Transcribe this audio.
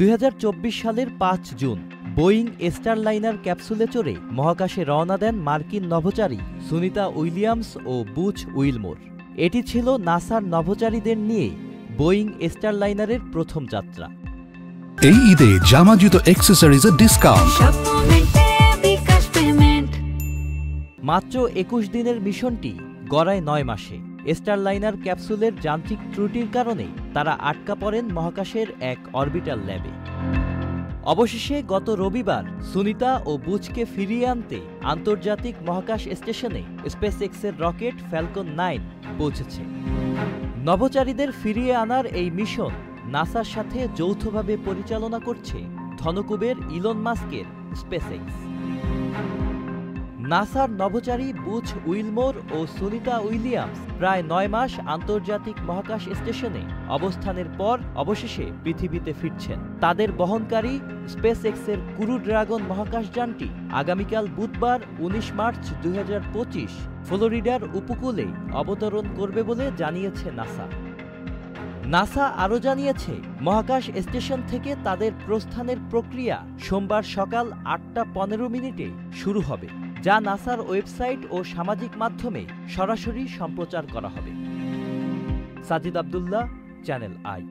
2024 সালের 5 June Boeing Starliner ক্যাপসুলে চড়ে মহাকাশে রওনা দেন মার্কিন নভোচারী সুনিতা উইলিয়ামস ও বুচ উইলমোর। এটি ছিল নাসার নভোচারীদের নিয়ে বোয়িং স্টারলাইনারের প্রথম যাত্রা। এই ঈদে জামা জুতো অ্যাক্সেসরিজের ডিসকাউন্ট। মাত্র 21 দিনের মিশনটি গড়ায় 9 মাসে। স্টারলাইনার ক্যাপসুলের যান্ত্রিক ত্রুটির কারণে তারা আটকা পড়েন মহাকাশের এক অরবিটাল ল্যাবে। অবশেষে গত রবিবার সুনিতা ও বুচকে ফিরিয়ে আনতে আন্তর্জাতিক মহাকাশ স্টেশনে স্পেসএক্সের রকেট ফ্যালকন 9 পৌঁছেছে। নভোচারীদের ফিরিয়ে আনার এই মিশন নাসার সাথে যৌথভাবে পরিচালনা করছে ধনকুবের ইলন মাস্কের স্পেসএক্স। নাসার নভোচারী বুচ উইলমোর ও সুনিতা উইলিয়ামস প্রায় 9 মাস আন্তর্জাতিক মহাকাশ স্টেশনে অবস্থানের পর অবশেষে পৃথিবীতে ফিরছেন। তাদের বহনকারী স্পেসএক্সের ক্রু ড্রাগন মহাকাশযানটি আগামীকাল বুধবার 19 মার্চ 2025 ফ্লোরিডার উপকূলে অবতরণ করবে বলে জানিয়েছে নাসা। নাসা আরও জানিয়েছে, মহাকাশ স্টেশন থেকে তাদের প্রস্থানের প্রক্রিয়া সোমবার সকাল 8:15 শুরু হবে, যা নাসার ওয়েবসাইট ও সামাজিক মাধ্যমে সরাসরি সম্প্রচার করা হবে। Sajid Abdullah, channel I.